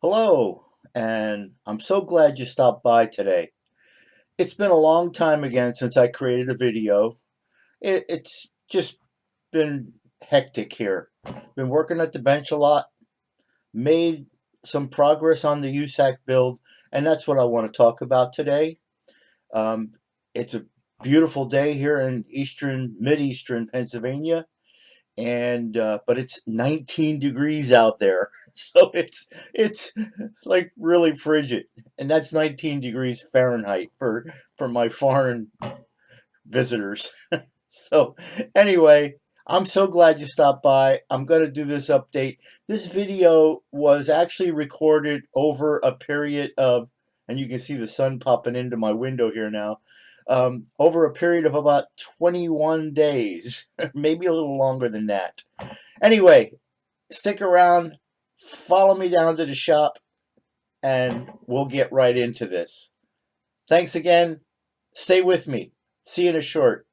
Hello, and I'm so glad you stopped by today. It's been a long time again since I created a video. It's just been hectic here. Been working at the bench a lot, made some progress on the USACC build, and that's what I want to talk about today. It's a beautiful day here in mid-eastern Pennsylvania, and but it's 19 degrees out there. So it's like really frigid, and that's 19 degrees Fahrenheit for my foreign visitors. So anyway, I'm so glad you stopped by. I'm going to do this update. This video was actually recorded over a period of, and you can see the sun popping into my window here now, over a period of about 21 days, maybe a little longer than that. Anyway, stick around, follow me down to the shop, and we'll get right into this. Thanks again. Stay with me. See you in a short.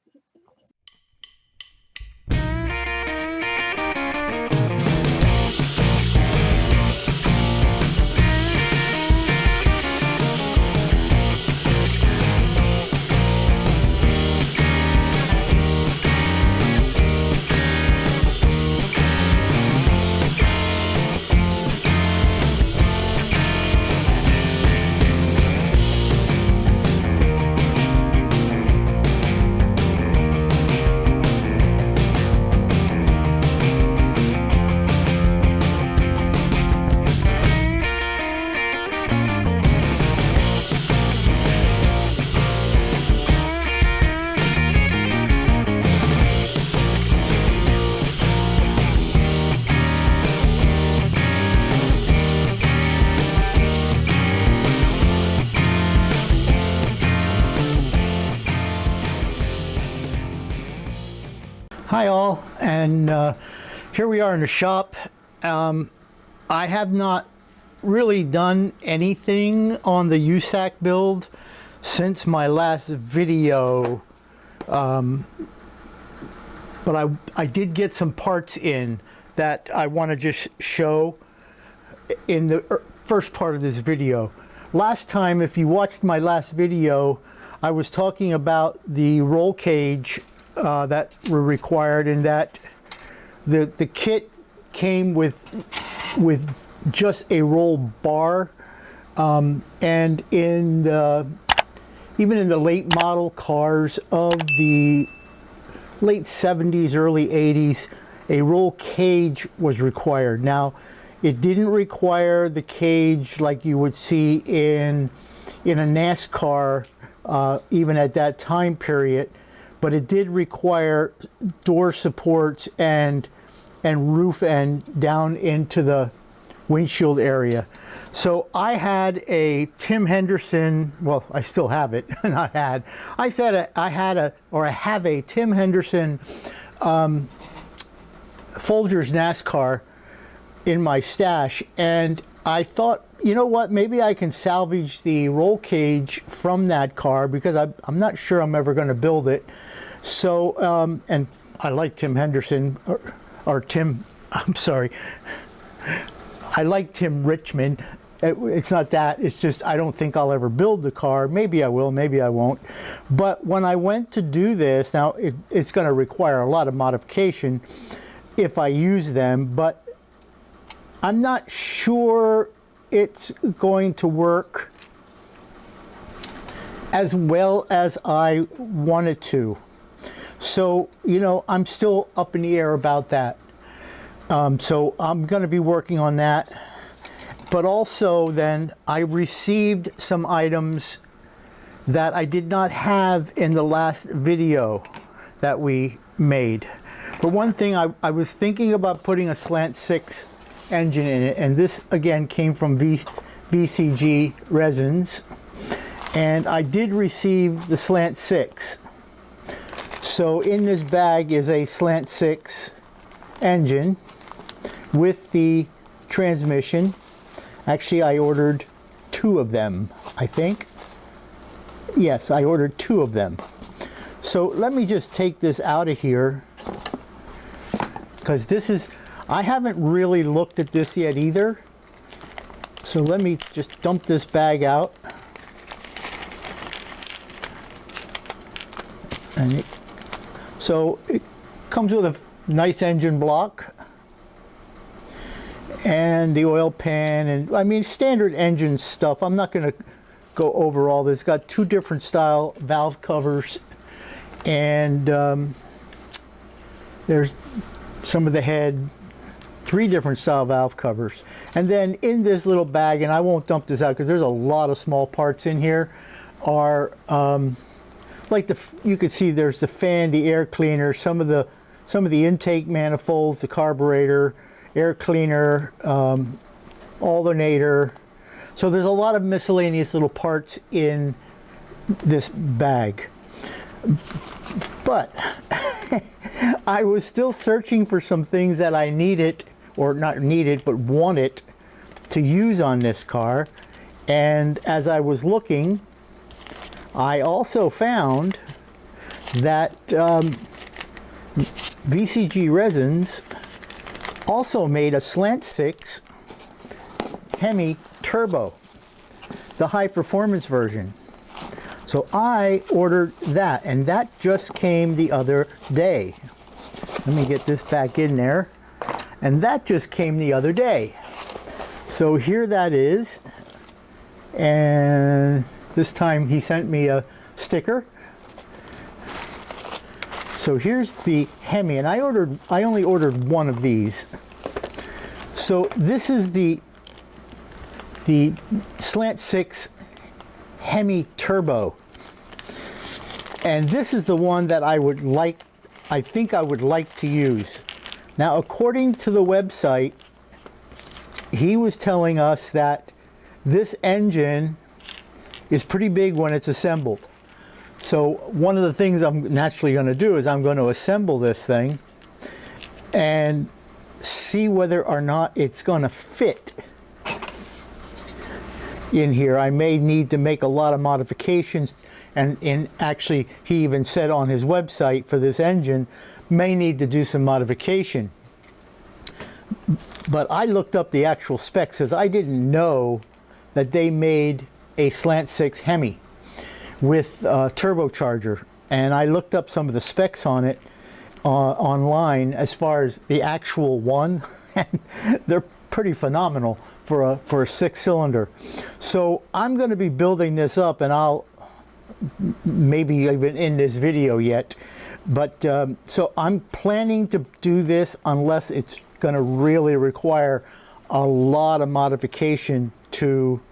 Hi all, and here we are in the shop. I have not really done anything on the USACC build since my last video, but I did get some parts in that I want to just show in the first part of this video. Last time, if you watched my last video, I was talking about the roll cage that were required, and that the kit came with just a roll bar, and in even in the late model cars of the late 70s, early 80s, a roll cage was required. Now, it didn't require the cage like you would see in a NASCAR, even at that time period. But it did require door supports and roof end down into the windshield area. So I had a Tim Henderson, well, I still have it, I have a Tim Henderson Folgers NASCAR in my stash, and I thought, you know what, maybe I can salvage the roll cage from that car, because I'm not sure I'm ever going to build it. So, and I like Tim Henderson, or Tim, I'm sorry, I like Tim Richmond. It's not that, it's just I don't think I'll ever build the car. Maybe I will, maybe I won't. But when I went to do this, now it's going to require a lot of modification if I use them, but I'm not sure it's going to work as well as I wanted to. So, you know, I'm still up in the air about that. So I'm going to be working on that. But also then I received some items that I did not have in the last video that we made. For one thing, I was thinking about putting a Slant 6 engine in it, and this again came from VCG Resins, and I did receive the Slant 6. So in this bag is a Slant 6 engine with the transmission. Actually, I ordered 2 of them, I think. Yes, I ordered 2 of them. So let me just take this out of here, because this is, I haven't really looked at this yet either. So let me just dump this bag out. And so it comes with a nice engine block and the oil pan, and I mean standard engine stuff. I'm not going to go over all this. It's got 2 different style valve covers, and there's some of the head, 3 different style valve covers. And then in this little bag, and I won't dump this out because there's a lot of small parts in here, are like you can see there's the fan, the air cleaner, some of the intake manifolds, the carburetor, air cleaner, alternator. So there's a lot of miscellaneous little parts in this bag. But I was still searching for some things that I needed, or not needed, but wanted to use on this car. And as I was looking, I also found that VCG Resins also made a Slant 6 HEMI Turbo, the high performance version. So I ordered that, and that just came the other day. Let me get this back in there. And that just came the other day. So here that is. And this time he sent me a sticker. So here's the HEMI, and I only ordered one of these. So this is the Slant 6 HEMI Turbo. And this is the one that I think I would like to use. Now, according to the website, he was telling us that this engine is pretty big when it's assembled. So one of the things I'm naturally going to do is I'm going to assemble this thing and see whether or not it's going to fit in here. I may need to make a lot of modifications, and actually he even said on his website for this engine may need to do some modification. But I looked up the actual specs because I didn't know that they made a Slant 6 HEMI with turbocharger, and I looked up some of the specs on it online as far as the actual one, and they're pretty phenomenal for a 6-cylinder. So I'm going to be building this up, and I'll maybe even in this video yet, but so I'm planning to do this unless it's going to really require a lot of modification to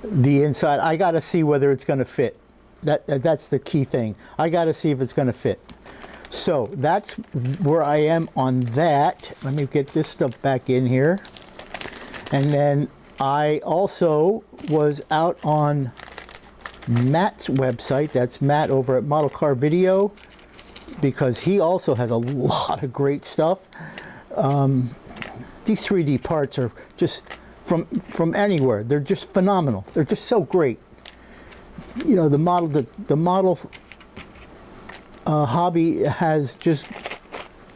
the inside. I got to see whether it's going to fit. That's the key thing. I got to see if it's going to fit. So that's where I am on that. Let me get this stuff back in here. And then I also was out on Matt's website. That's Matt over at Model Car Video, because he also has a lot of great stuff. These 3D parts are just from anywhere. They're just phenomenal. They're just so great. You know, the model hobby has just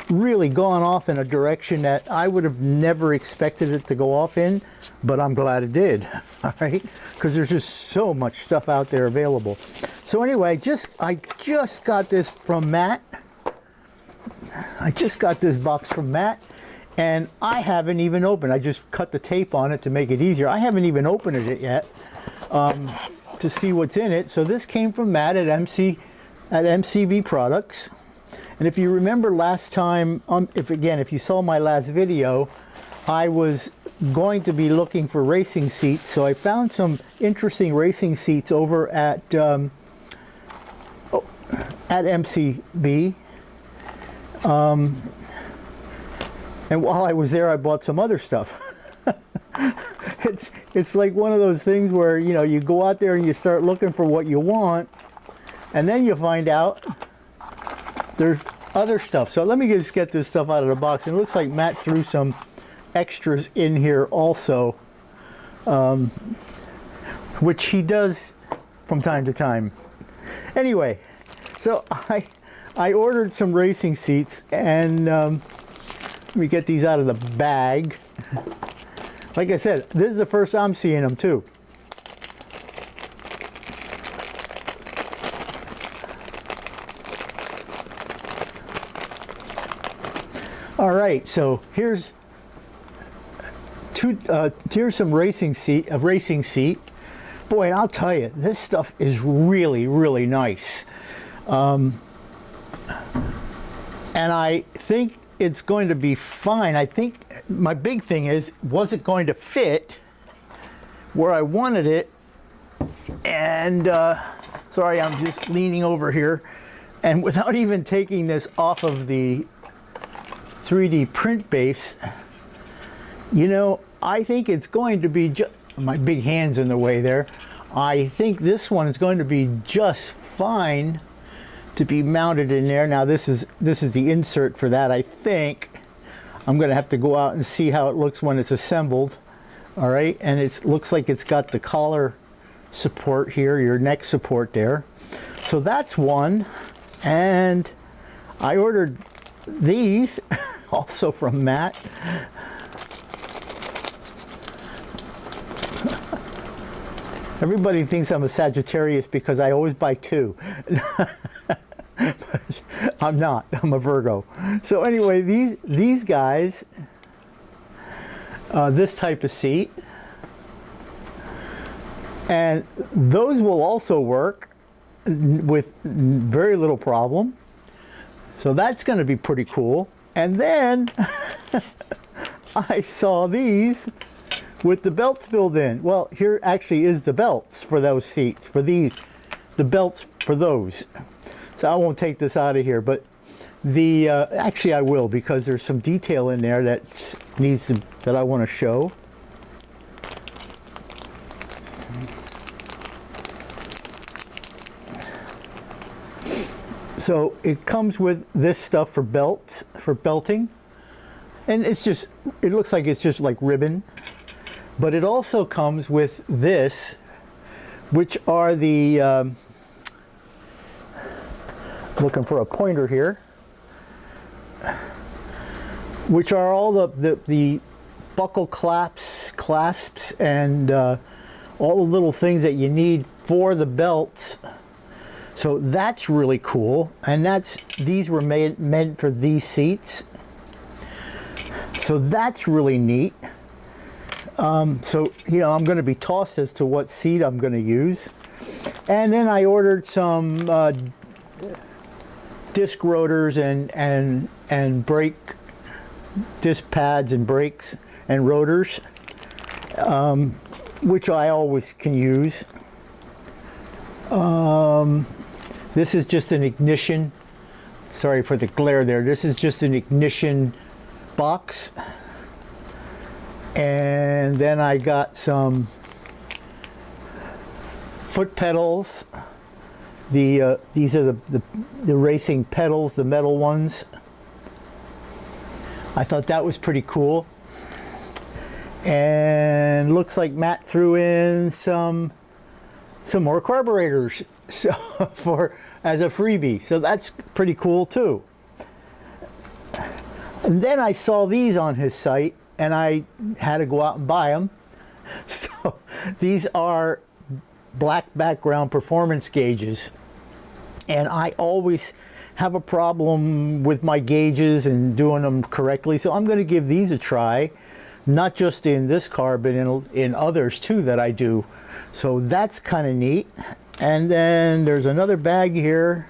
really gone off in a direction that I would have never expected it to go off in, but I'm glad it did. All right, because there's just so much stuff out there available. So anyway, I just got this from Matt. I just got this box from Matt, and I haven't even opened. I just cut the tape on it to make it easier. I haven't even opened it yet to see what's in it. So this came from Matt at MCV Products. And if you remember last time, if you saw my last video, I was going to be looking for racing seats. So I found some interesting racing seats over at MCV. And while I was there, I bought some other stuff. It's like one of those things where, you know, you go out there and you start looking for what you want, and then you find out there's other stuff. So let me just get this stuff out of the box. And it looks like Matt threw some extras in here also, which he does from time to time. Anyway, so I ordered some racing seats, and let me get these out of the bag. Like I said, this is the first I'm seeing them too. All right, so here's here's some racing seat. Boy, and I'll tell you, this stuff is really, really nice. And I think it's going to be fine. I think my big thing is, was it going to fit where I wanted it? And sorry, I'm just leaning over here. And without even taking this off of the 3D print base, you know, I think it's going to be my big hand's in the way there. I think this one is going to be just fine to be mounted in there. Now this is the insert for that. I think I'm going to have to go out and see how it looks when it's assembled. All right, and it looks like it's got the collar support here, your neck support there. So that's one. And I ordered these also from Matt. Everybody thinks I'm a Sagittarius because I always buy two. But I'm not. I'm a Virgo. So anyway, these guys, this type of seat, and those will also work with very little problem. So that's going to be pretty cool. And then I saw these with the belts built in. Well, here actually is the belts for those seats, for these, the belts for those. So I won't take this out of here, but the actually I will, because there's some detail in there that I want to show. So it comes with this stuff for belts, for belting, and it looks like it's just like ribbon, but it also comes with this, which are the looking for a pointer here, which are all the buckle clasps and all the little things that you need for the belts. So that's really cool, and these were meant for these seats. So that's really neat. So you know, I'm going to be tossed as to what seat I'm going to use. And then I ordered some disc rotors and brake disc pads and brakes and rotors, which I always can use. This is just an ignition. Sorry for the glare there. This is just an ignition box. And then I got some foot pedals. These are the racing pedals, the metal ones. I thought that was pretty cool. And looks like Matt threw in some more carburetors, so as a freebie. So that's pretty cool too. And then I saw these on his site, and I had to go out and buy them. So these are black background performance gauges, and I always have a problem with my gauges and doing them correctly. So I'm going to give these a try, not just in this car, but in others too that I do. So that's kind of neat. And then there's another bag here,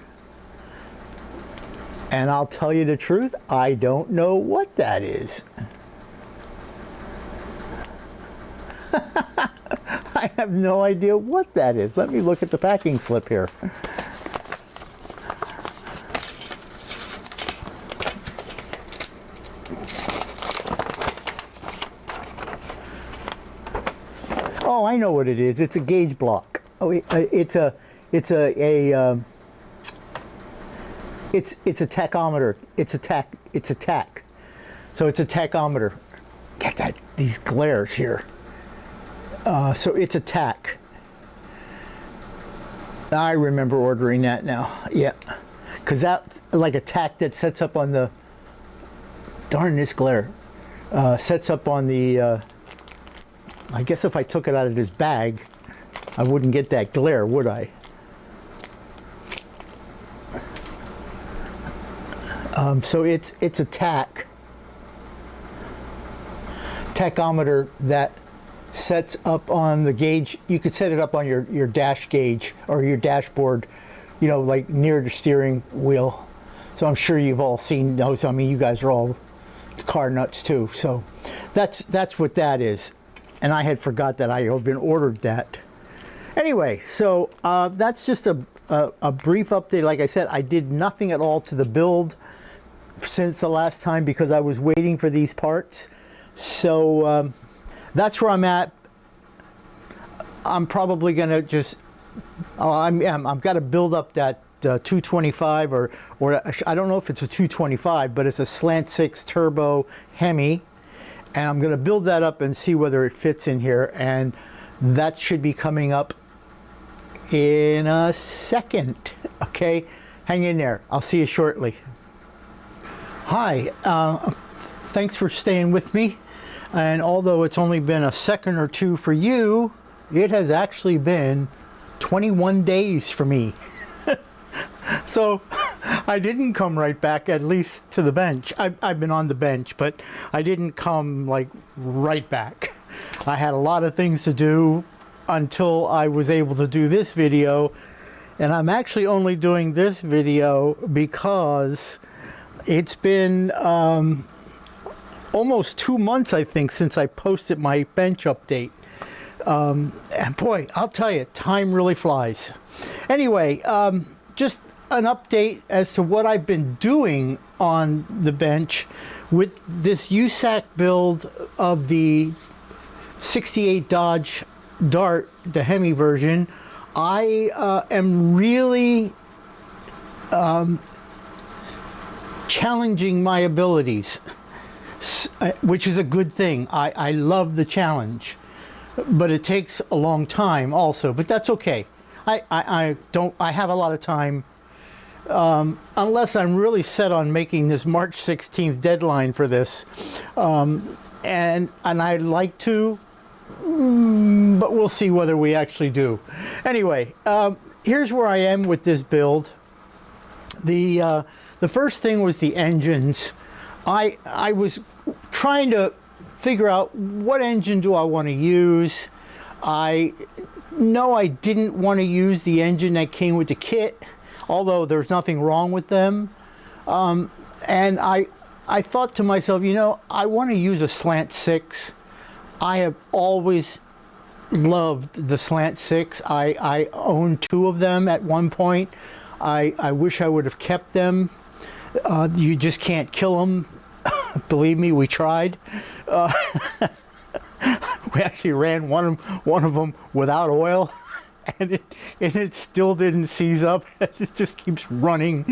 and I'll tell you the truth, I don't know what that is. I have no idea what that is. Let me look at the packing slip here. Oh, I know what it is. It's a gauge block. Oh, it's a tachometer. It's a tach. So it's a tachometer. Get these glares here. So it's a tach. I remember ordering that now. Yeah, because that, like a tach that sets up on the, darn this glare, sets up on the I guess if I took it out of this bag, I wouldn't get that glare, would I? So it's a tachometer that sets up on the gauge. You could set it up on your dash gauge or your dashboard, you know, like near the steering wheel. So I'm sure you've all seen those. I mean, you guys are all car nuts too. So that's what that is. And I had forgot that I had been ordered that. Anyway, so that's just a brief update. Like I said, I did nothing at all to the build since the last time because I was waiting for these parts. So that's where I'm at. I'm probably gonna just, I've got to build up that 225 or I don't know if it's a 225, but it's a Slant 6 Turbo HEMI. And I'm gonna build that up and see whether it fits in here. And that should be coming up in a second. Okay, hang in there. I'll see you shortly. Hi, thanks for staying with me. And although it's only been a second or two for you, it has actually been 21 days for me. So I didn't come right back, at least to the bench. I've been on the bench, but I didn't come like right back. I had a lot of things to do until I was able to do this video. And I'm actually only doing this video because it's been almost 2 months, I think, since I posted my bench update. And boy, I'll tell you, time really flies. Anyway, just an update as to what I've been doing on the bench with this USACC build of the 68 Dodge Dart, the HEMI version. I am really challenging my abilities, which is a good thing. I love the challenge, but it takes a long time also, but that's okay. I have a lot of time, unless I'm really set on making this March 16th deadline for this, and I'd like to, but we'll see whether we actually do. Anyway, here's where I am with this build. The first thing was the engines. I was trying to figure out what engine do I want to use. I know I didn't want to use the engine that came with the kit, although there's nothing wrong with them. And I thought to myself, you know, I want to use a Slant 6. I have always loved the Slant 6. I owned 2 of them at one point. I wish I would have kept them. You just can't kill them. Believe me, we tried. We actually ran one of them without oil, and it still didn't seize up. It just keeps running.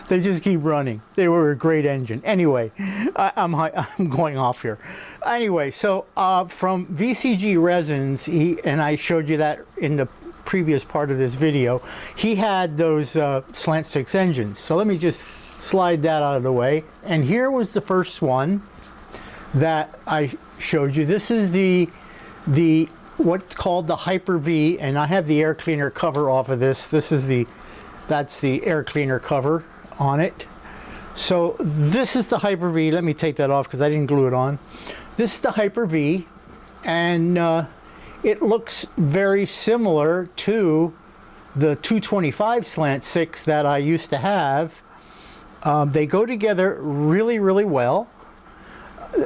They just keep running. They were a great engine. Anyway, I'm going off here. Anyway, so from VCG Resins, and I showed you that in the previous part of this video, he had those Slant 6 engines. So let me just slide that out of the way. And here was the first one that I showed you. This is the what's called the Hyper-V, and I have the air cleaner cover off of this. That's the air cleaner cover on it. So this is the Hyper-V. Let me take that off because I didn't glue it on. This is the Hyper-V, and it looks very similar to the 225 Slant 6 that I used to have. They go together really, really well.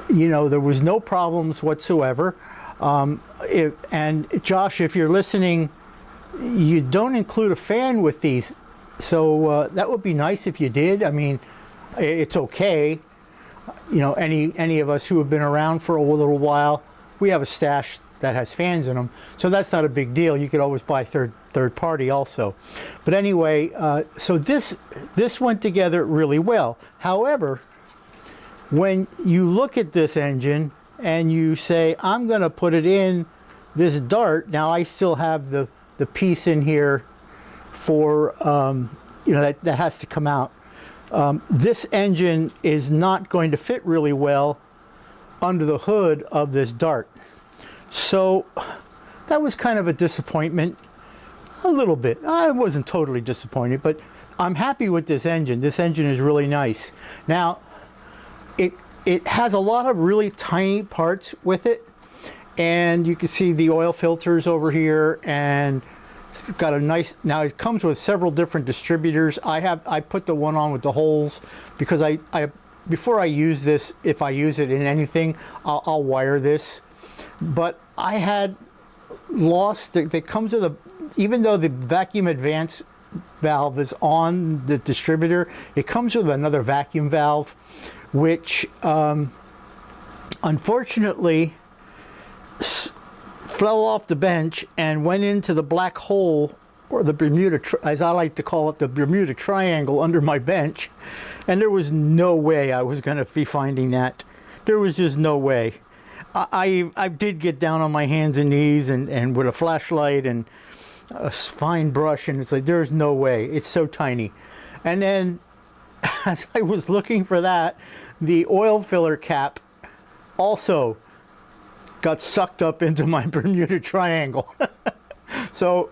You know, there was no problems whatsoever. And Josh, if you're listening, you don't include a fan with these. So that would be nice if you did. I mean, it's okay. You know, any of us who have been around for a little while, we have a stash that has fans in them. So that's not a big deal. You could always buy third party also. But anyway, so this went together really well. However, when you look at this engine and you say, I'm going to put it in this Dart, now I still have the piece in here for, you know, that has to come out. This engine is not going to fit really well under the hood of this Dart. So that was kind of a disappointment. A little bit. I wasn't totally disappointed, but I'm happy with this engine. This engine is really nice. Now, it has a lot of really tiny parts with it, and you can see the oil filters over here, and it's got a nice, now it comes with several different distributors. I put the one on with the holes because I before I use this, if I use it in anything, I'll wire this. But I had lost, that comes with a, even though the vacuum advance valve is on the distributor, it comes with another vacuum valve, which unfortunately fell off the bench and went into the black hole, or the Bermuda, as I like to call it, the Bermuda Triangle under my bench. And there was no way I was going to be finding that. There was just no way. I did get down on my hands and knees and with a flashlight and a fine brush, and it's like, there's no way. It's so tiny. And then as I was looking for that, the oil filler cap also got sucked up into my Bermuda Triangle. So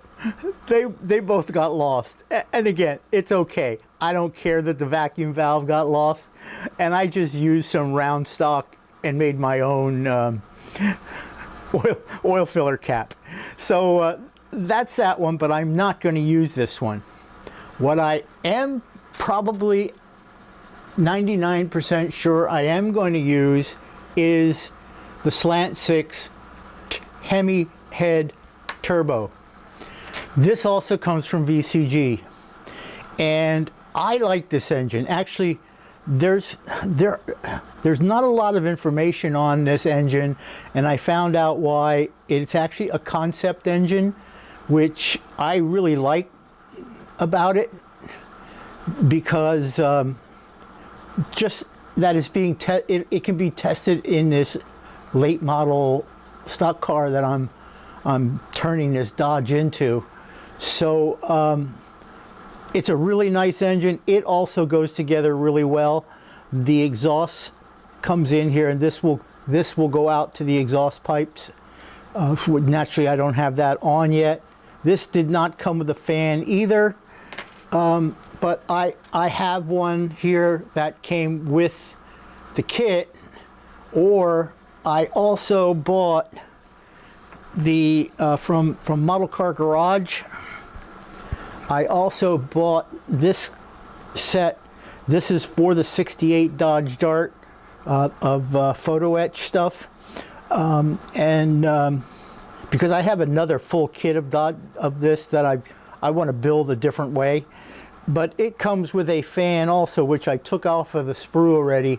they both got lost. And again, it's okay. I don't care that the vacuum valve got lost. And I just used some round stock and made my own oil filler cap. So that's that one, but I'm not going to use this one. What I am probably 99% sure I am going to use is the Slant 6 HEMI head turbo. This also comes from VCG, and I like this engine. Actually, there's not a lot of information on this engine, and I found out why. It's actually a concept engine, which I really like about it, because just that is being it can be tested in this late model stock car that I'm turning this Dodge into. So it's a really nice engine. It also goes together really well. The exhaust comes in here, and this will go out to the exhaust pipes. Naturally, I don't have that on yet. This did not come with a fan either, but I have one here that came with the kit, or I also bought the from Model Car Garage. I also bought this set. This is for the 68 Dodge Dart of photo etch stuff, because I have another full kit of this that I want to build a different way. But it comes with a fan also, which I took off of the sprue already,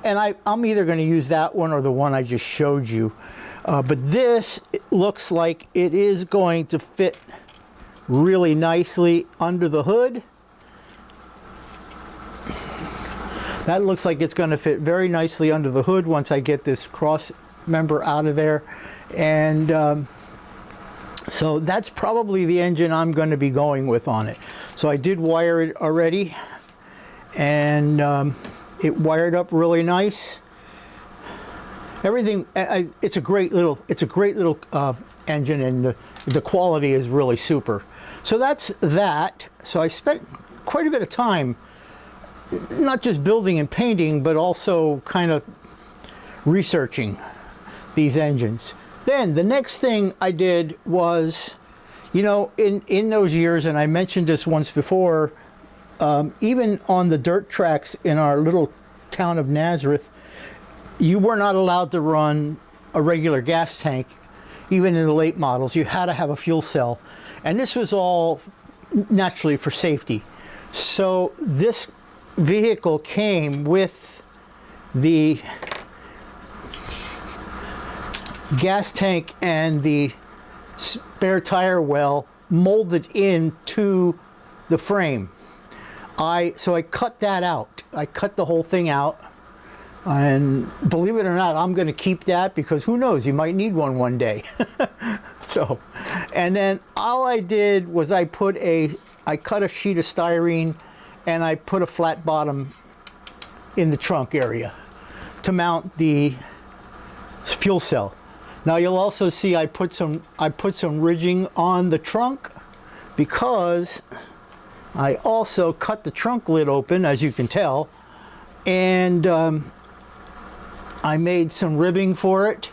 and I'm either going to use that one or the one I just showed you. But this, it looks like it is going to fit really nicely under the hood. That looks like it's going to fit very nicely under the hood once I get this cross member out of there. And so that's probably the engine I'm going to be going with on it. So I did wire it already, and it wired up really nice. Everything, it's a great little engine, and the quality is really super. So that's that. So I spent quite a bit of time, not just building and painting, but also kind of researching these engines. Then the next thing I did was, you know, in those years, and I mentioned this once before, even on the dirt tracks in our little town of Nazareth, you were not allowed to run a regular gas tank. Even in the late models, you had to have a fuel cell. And this was all naturally for safety. So this vehicle came with the gas tank and the spare tire well molded into the frame. So I cut that out. I cut the whole thing out. And believe it or not, I'm going to keep that, because who knows, you might need one day. So, and then all I did was I cut a sheet of styrene, and I put a flat bottom in the trunk area to mount the fuel cell. Now you'll also see I put some ridging on the trunk because I also cut the trunk lid open, as you can tell, and I made some ribbing for it,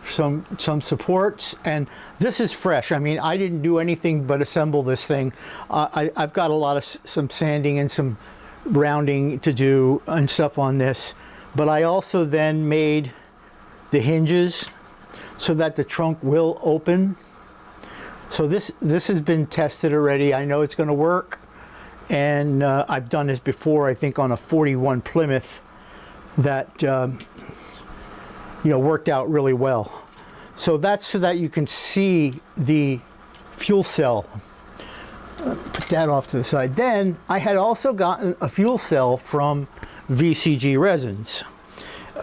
some supports, and this is fresh. I mean, I didn't do anything but assemble this thing. I've got a lot of some sanding and some rounding to do and stuff on this, but I also then made the hinges so that the trunk will open. So this has been tested already. I know it's going to work, and I've done this before, I think on a 41 Plymouth that worked out really well. So that's so that you can see the fuel cell. Put that off to the side. Then I had also gotten a fuel cell from VCG Resins.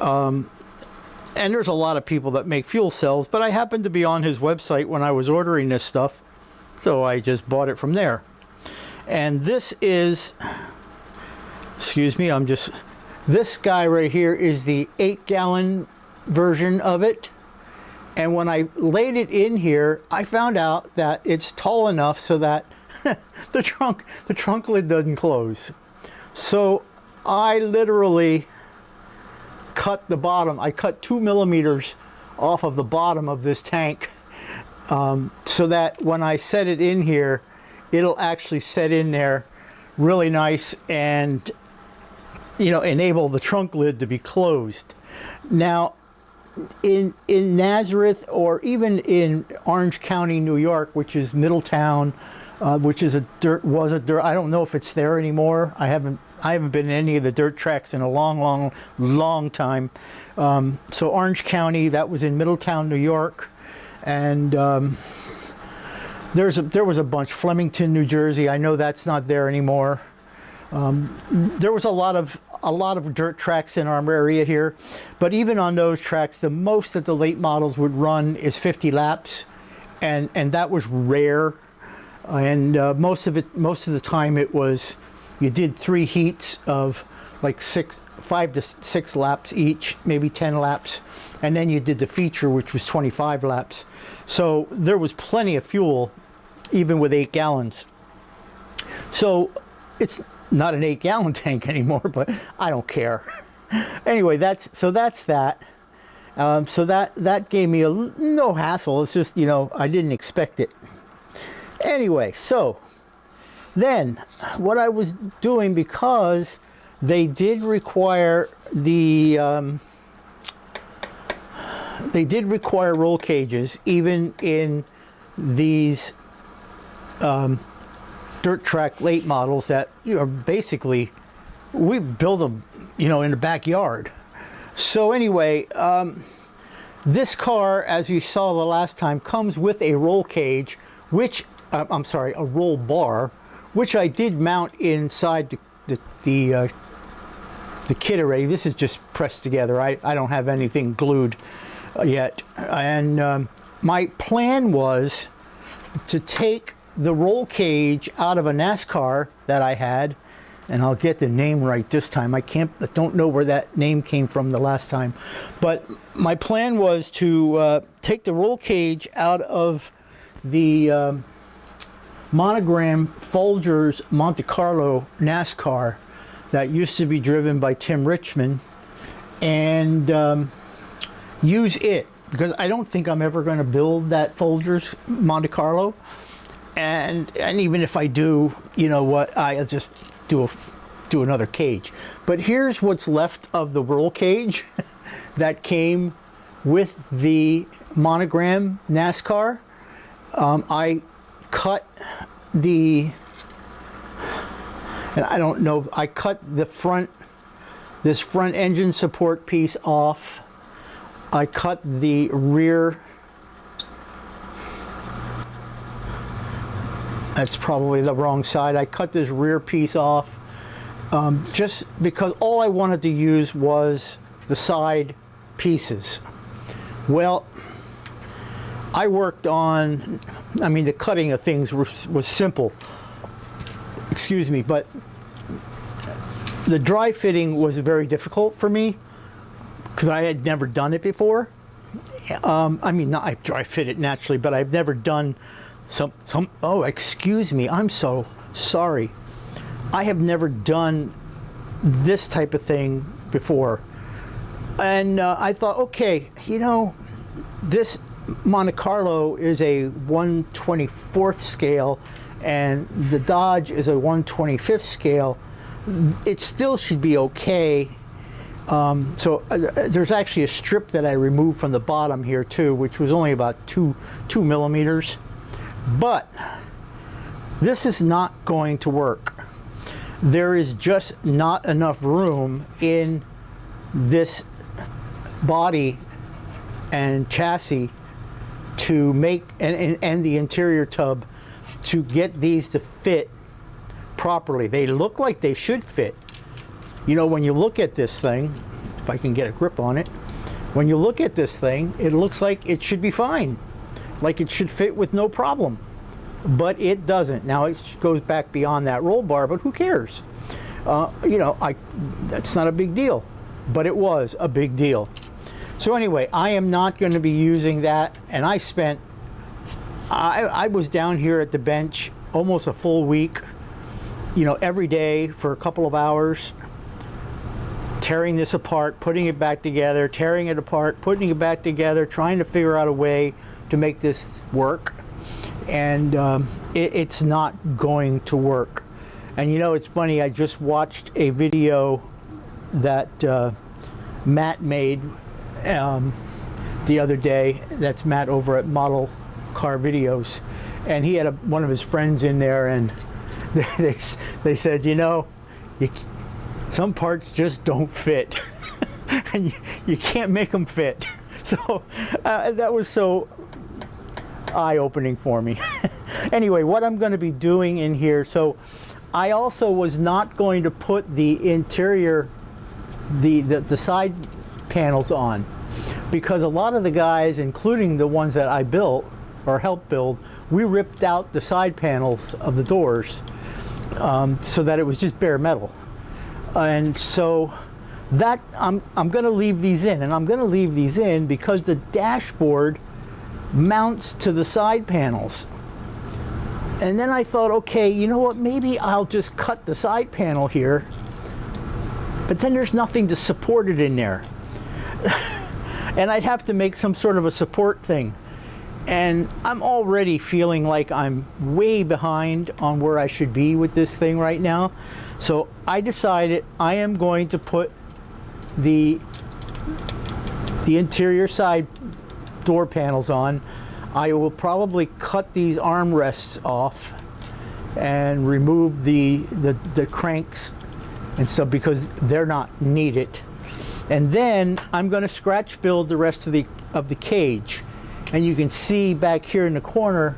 And there's a lot of people that make fuel cells, but I happened to be on his website when I was ordering this stuff, so I just bought it from there. And this is, excuse me, this guy right here is the 8-gallon version of it. And when I laid it in here, I found out that it's tall enough so that the trunk lid doesn't close. So I literally cut the bottom. I cut 2 millimeters off of the bottom of this tank so that when I set it in here, it'll actually set in there really nice and enable the trunk lid to be closed. Now in Nazareth, or even in Orange County, New York, which is Middletown, which is was a dirt. I don't know if it's there anymore. I haven't been in any of the dirt tracks in a long time. So Orange County, that was in Middletown, New York, and there was a bunch. Flemington, New Jersey. I know that's not there anymore. There was a lot of dirt tracks in our area here, but even on those tracks, the most that the late models would run is 50 laps, and that was rare. And most of the time it was, you did 3 heats of like 5 to 6 laps each, maybe 10 laps, and then you did the feature, which was 25 laps. So there was plenty of fuel, even with 8 gallons. So it's not an 8-gallon tank anymore, but I don't care. Anyway, that's that. So that gave me no hassle. It's just, I didn't expect it. Anyway, so then what I was doing, because they did require roll cages even in these dirt track late models that basically we build them in the backyard. So anyway, this car, as you saw the last time, comes with a roll cage, which a roll bar, which I did mount inside the kit already. This is just pressed together. I don't have anything glued yet. And my plan was to take the roll cage out of a NASCAR that I had, and I'll get the name right this time. I don't know where that name came from the last time, but my plan was to take the roll cage out of the Monogram Folgers Monte Carlo NASCAR that used to be driven by Tim Richmond, and use it, because I don't think I'm ever going to build that Folgers Monte Carlo, and even if I do, I'll just do another cage. But here's what's left of the roll cage that came with the Monogram NASCAR. I cut I cut this front engine support piece off. I cut the rear, that's probably the wrong side. I cut this rear piece off just because all I wanted to use was the side pieces. Well, I worked on, the cutting of things was simple, excuse me, but the dry fitting was very difficult for me because I had never done it before. I mean, not, I dry fit it naturally, but I've never done oh, excuse me, I'm so sorry. I have never done this type of thing before. And I thought, okay, you know, this Monte Carlo is a 1/24th scale and the Dodge is a 1/25th scale. It still should be okay. There's actually a strip that I removed from the bottom here too, which was only about two millimeters. But this is not going to work. There is just not enough room in this body and chassis to make, and the interior tub, to get these to fit properly. They look like they should fit. You know, when you look at this thing, if I can get a grip on it, when you look at this thing, it looks like it should be fine. Like it should fit with no problem. But it doesn't. Now it goes back beyond that roll bar, but who cares? You know, that's not a big deal. But it was a big deal. So anyway, I am not going to be using that. And I was down here at the bench almost a full week, you know, every day for a couple of hours, tearing this apart, putting it back together, tearing it apart, putting it back together, trying to figure out a way to make this work. And it's not going to work. And you know, it's funny, I just watched a video that Matt made the other day. That's Matt over at Model Car Videos. And he had one of his friends in there, and they said, you know, some parts just don't fit. And you can't make them fit. So that was so eye-opening for me. Anyway, what I'm going to be doing in here, so I also was not going to put the interior, the side panels on, because a lot of the guys, including the ones that I built or helped build, we ripped out the side panels of the doors so that it was just bare metal. And so that I'm going to leave these in, and I'm going to leave these in because the dashboard mounts to the side panels. And then I thought, okay, you know what, maybe I'll just cut the side panel here, but then there's nothing to support it in there. And I'd have to make some sort of a support thing. And I'm already feeling like I'm way behind on where I should be with this thing right now. So I decided I am going to put the interior side door panels on. I will probably cut these armrests off and remove the cranks and stuff because they're not needed. And then I'm going to scratch build the rest of the cage. And you can see back here in the corner,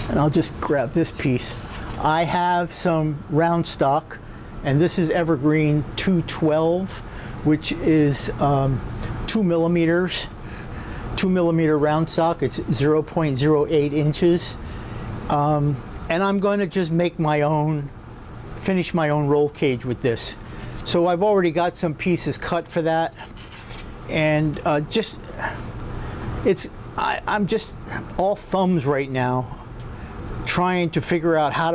and I'll just grab this piece. I have some round stock, and this is Evergreen 212, which is 2 millimeters. 2 millimeter round stock. It's 0.08 inches. And I'm going to just make my own, finish my own roll cage with this. So I've already got some pieces cut for that. And I'm just all thumbs right now, trying to figure out how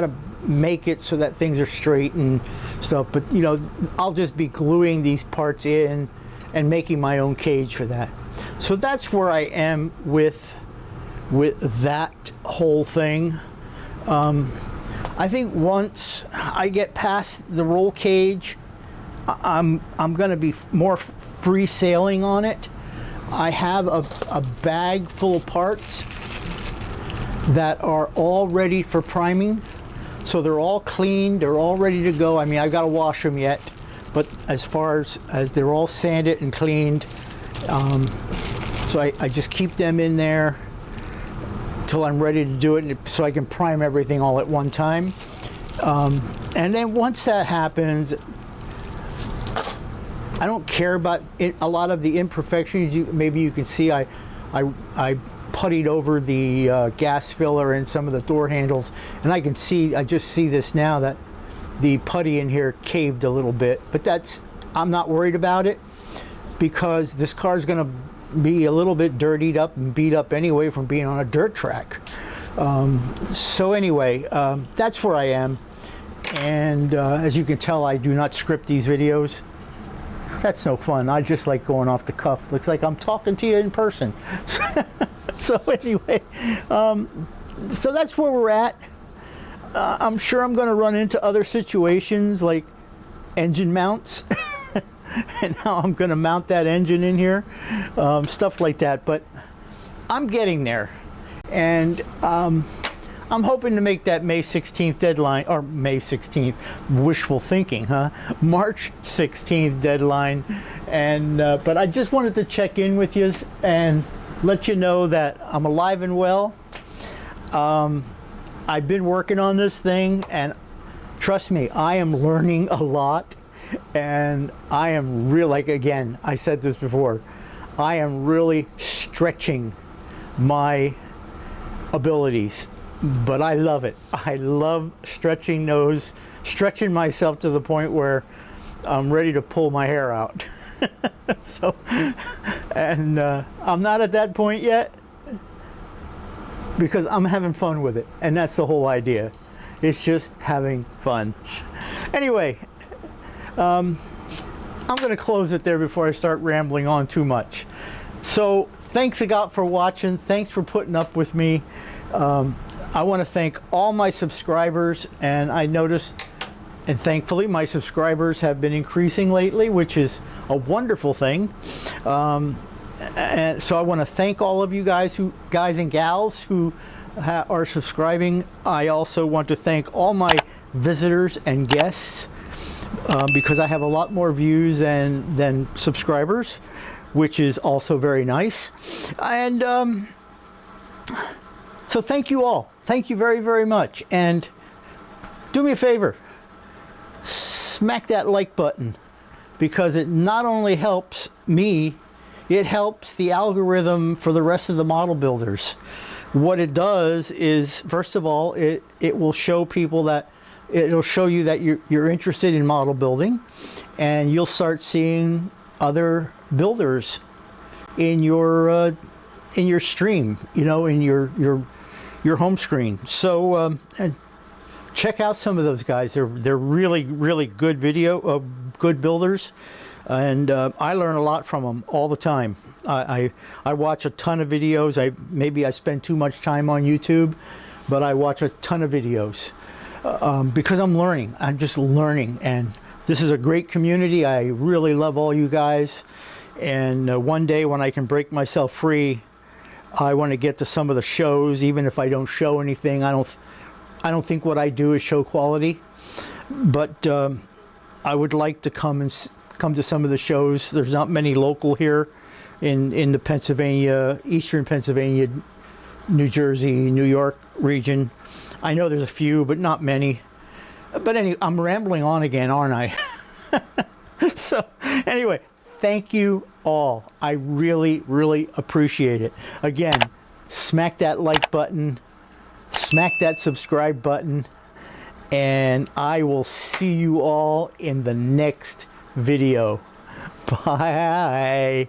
to make it so that things are straight and stuff. But you know, I'll just be gluing these parts in and making my own cage for that. So that's where I am with that whole thing. I think once I get past the roll cage, I'm going to be more free sailing on it. I have a bag full of parts that are all ready for priming. So they're all clean, they're all ready to go. I mean, I've got to wash them yet, but as far as they're all sanded and cleaned, so I just keep them in there till I'm ready to do it, so I can prime everything all at one time. And then once that happens, I don't care about a lot of the imperfections. Maybe you can see I puttied over the gas filler and some of the door handles, and I just see this now that the putty in here caved a little bit, but I'm not worried about it because this car is going to be a little bit dirtied up and beat up anyway from being on a dirt track. So anyway, that's where I am. And as you can tell, I do not script these videos. That's no fun. I just like going off the cuff. Looks like I'm talking to you in person. So anyway, so that's where we're at. I'm sure I'm going to run into other situations like engine mounts and how I'm going to mount that engine in here, stuff like that. But I'm getting there, and I'm hoping to make that May 16th deadline, or May 16th, wishful thinking, huh? March 16th deadline. And but I just wanted to check in with you and let you know that I'm alive and well. I've been working on this thing, and trust me, I am learning a lot, and I am really, like, again, I said this before, I am really stretching my abilities, but I love it. I love stretching myself to the point where I'm ready to pull my hair out. So, and I'm not at that point yet, because I'm having fun with it, and that's the whole idea. It's just having fun. Anyway, I'm going to close it there before I start rambling on too much. So thanks a lot for watching. Thanks for putting up with me. I want to thank all my subscribers, and I noticed, and thankfully my subscribers have been increasing lately, which is a wonderful thing. And so I want to thank all of you guys and gals who are subscribing. I also want to thank all my visitors and guests, because I have a lot more views than subscribers, which is also very nice. And so thank you all. Thank you very, very much. And do me a favor, smack that like button, because it not only helps me, it helps the algorithm for the rest of the model builders. What it does is, first of all, it will show people that, it'll show you that you're interested in model building, and you'll start seeing other builders in your stream, you know, in your home screen. So and check out some of those guys. They're really, really good good builders. And I learn a lot from them all the time. I watch a ton of videos. Maybe I spend too much time on YouTube, but I watch a ton of videos because I'm learning. I'm just learning, and this is a great community. I really love all you guys. And one day when I can break myself free, I want to get to some of the shows, even if I don't show anything. I don't think what I do is show quality, but I would like to come to some of the shows. There's not many local here in the Pennsylvania, eastern Pennsylvania, New Jersey, New York region. I know there's a few, but not many. But anyway, I'm rambling on again, aren't I? So anyway, thank you all. I really, really appreciate it. Again, smack that like button, smack that subscribe button, and I will see you all in the next video. Bye.